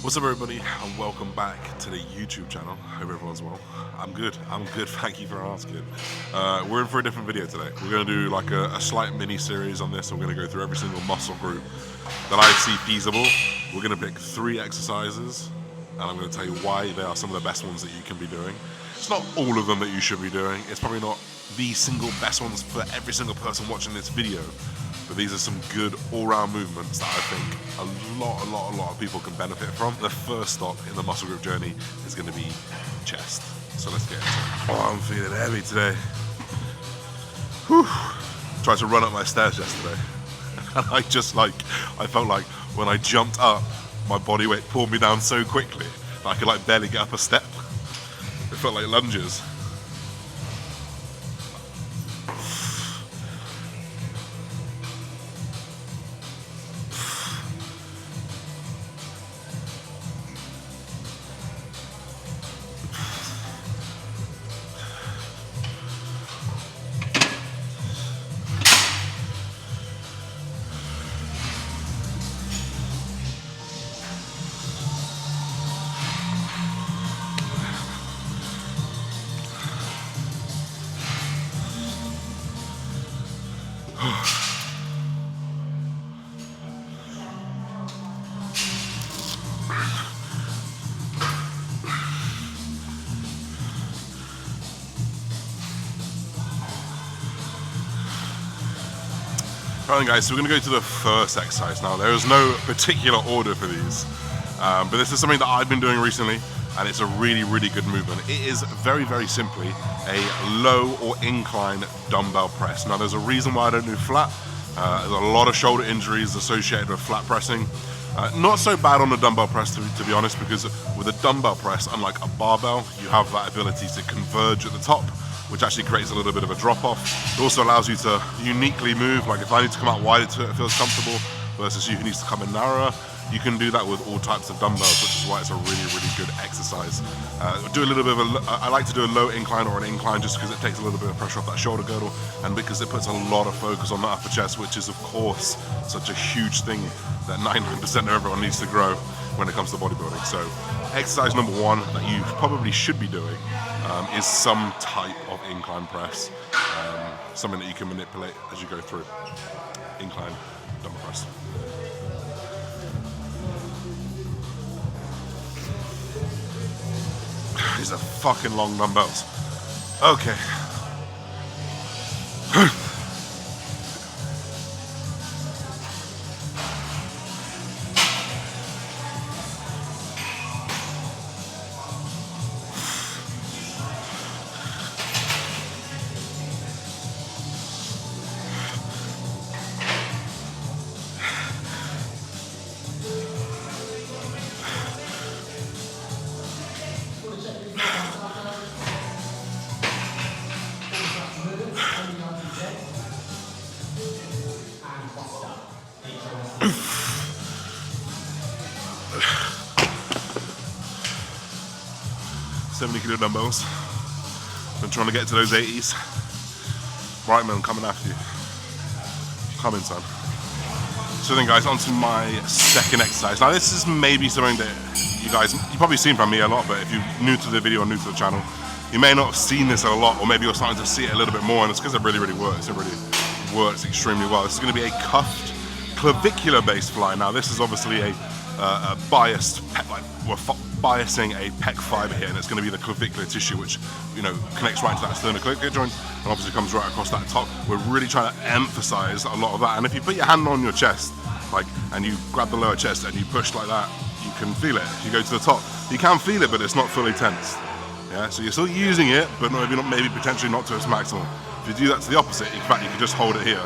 What's up, everybody, and welcome back to the YouTube channel. Hope everyone's well. I'm good, thank you for asking. We're in for a different video today. We're going to do like a slight mini-series on this. We're going to go through every single muscle group that I see feasible. We're going to pick 3 exercises, and I'm going to tell you why they are some of the best ones that you can be doing. It's not all of them that you should be doing. It's probably not the single best ones for every single person watching this video. But these are some good all-round movements that I think a lot of people can benefit from. The first stop in the muscle group journey is going to be chest. So let's get into it. Oh, I'm feeling heavy today. Whew. Tried to run up my stairs yesterday. And I felt like when I jumped up, my body weight pulled me down so quickly that I could barely get up a step. It felt like lunges. 'Alright guys, so we're going to go to the first exercise now. There is no particular order for these, but this is something that I've been doing recently, and it's a really good movement. It is very simply a low or incline dumbbell press. Now there's a reason why I don't do flat. There's a lot of shoulder injuries associated with flat pressing. Not so bad on the dumbbell press to be honest, because with a dumbbell press, unlike a barbell, you have that ability to converge at the top, which actually creates a little bit of a drop off. It also allows you to uniquely move, like if I need to come out wider so it feels comfortable versus you who needs to come in narrower, you can do that with all types of dumbbells, which is why it's a really good exercise. Do a little bit of I like to do a low incline or an incline just because it takes a little bit of pressure off that shoulder girdle, and because it puts a lot of focus on the upper chest, which is of course such a huge thing that 99% of everyone needs to grow when it comes to bodybuilding. So exercise number 1 that you probably should be doing is some type of incline press, something that you can manipulate as you go through. Incline dumbbell press. These are fucking long dumbbells. Okay. 70-kilo dumbbells. Been trying to get to those 80s. Bridgman coming after you. Come in, son. So then guys, on to my second exercise. Now this is maybe something that you've probably seen from me a lot, but if you're new to the video or new to the channel, you may not have seen this a lot, or maybe you're starting to see it a little bit more, and it's because it really works. It really works extremely well. This is going to be a cuffed clavicular bass fly. Now this is obviously a biased, we're biasing a pec fiber here, and it's going to be the clavicular tissue, which connects right to that sternoclavicular joint, and obviously comes right across that top. We're really trying to emphasize a lot of that, and if you put your hand on your chest, and you grab the lower chest and you push like that, you can feel it. If you go to the top, you can feel it, but it's not fully tensed. Yeah, so you're still using it, but maybe potentially not to its maximum. If you do that to the opposite, in fact, you can just hold it here,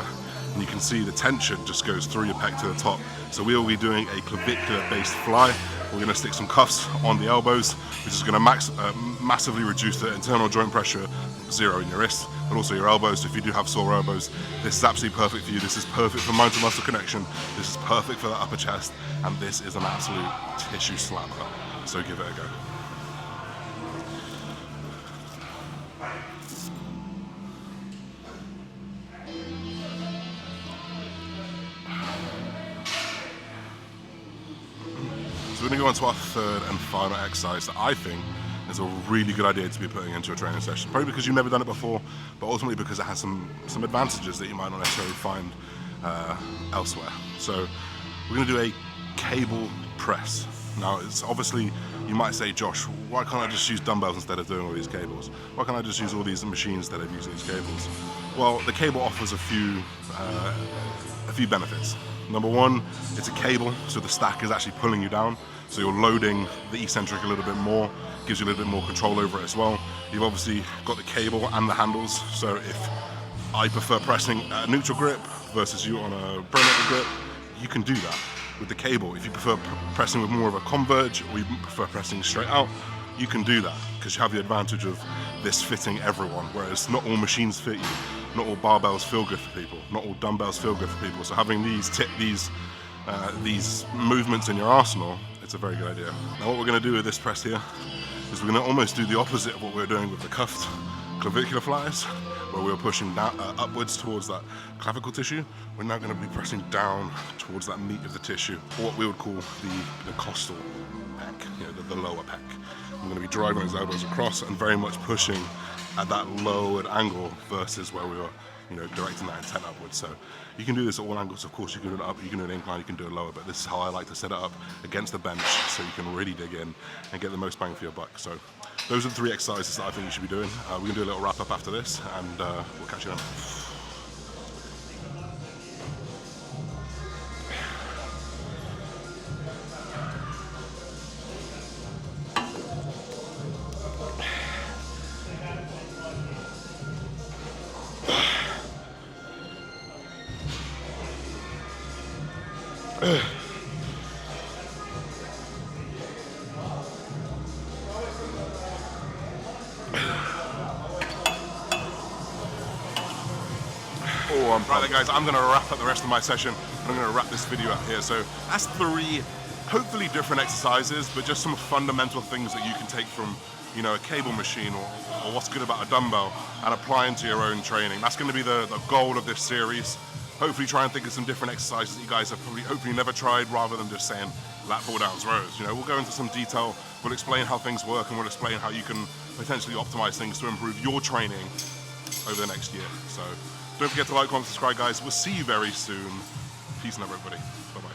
and you can see the tension just goes through your pec to the top. So we will be doing a clavicular based fly. We're going to stick some cuffs on the elbows, which is going to massively reduce the internal joint pressure, 0 in your wrists, but also your elbows. So if you do have sore elbows, this is absolutely perfect for you. This is perfect for mind to muscle connection. This is perfect for the upper chest, and this is an absolute tissue slapper. So give it a go. So we're gonna go on to our third and final exercise that I think is a really good idea to be putting into a training session. Probably because you've never done it before, but ultimately because it has some advantages that you might not necessarily find elsewhere. So we're gonna do a cable press. Now, it's obviously, you might say, Josh, why can't I just use dumbbells instead of doing all these cables? Why can't I just use all these machines instead of using these cables? Well, the cable offers a few benefits. Number one, it's a cable, so the stack is actually pulling you down. So you're loading the eccentric a little bit more, gives you a little bit more control over it as well. You've obviously got the cable and the handles, so if I prefer pressing a neutral grip versus you on a perimeter grip, you can do that with the cable. If you prefer pressing with more of a converge, or you prefer pressing straight out, you can do that because you have the advantage of this fitting everyone, whereas not all machines fit you, not all barbells feel good for people, not all dumbbells feel good for people. So having these movements in your arsenal, it's a very good idea. Now what we're going to do with this press here is we're going to almost do the opposite of what we're doing with the cuffed clavicular flyers, where we were pushing down, upwards towards that clavicle tissue. We're now going to be pressing down towards that meat of the tissue, or what we would call the costal pec, you know, the lower pec. I'm going to be driving those elbows across and very much pushing at that lowered angle versus where we were, you know, directing that intent upwards. So you can do this at all angles. Of course, you can do it up, you can do an incline, you can do it lower, but this is how I like to set it up against the bench so you can really dig in and get the most bang for your buck. So those are the 3 exercises that I think you should be doing. We're going to do a little wrap up after this, and we'll catch you then. Right then guys, I'm going to wrap up the rest of my session, and I'm going to wrap this video up here. So that's 3 hopefully different exercises, but just some fundamental things that you can take from, you know, a cable machine or what's good about a dumbbell and apply into your own training. That's going to be the goal of this series. Hopefully try and think of some different exercises that you guys have hopefully never tried, rather than just saying lat pull downs rows. You know, we'll go into some detail, we'll explain how things work, and we'll explain how you can potentially optimize things to improve your training over the next year. So don't forget to like, comment, subscribe, guys. We'll see you very soon. Peace and love, everybody. Bye-bye.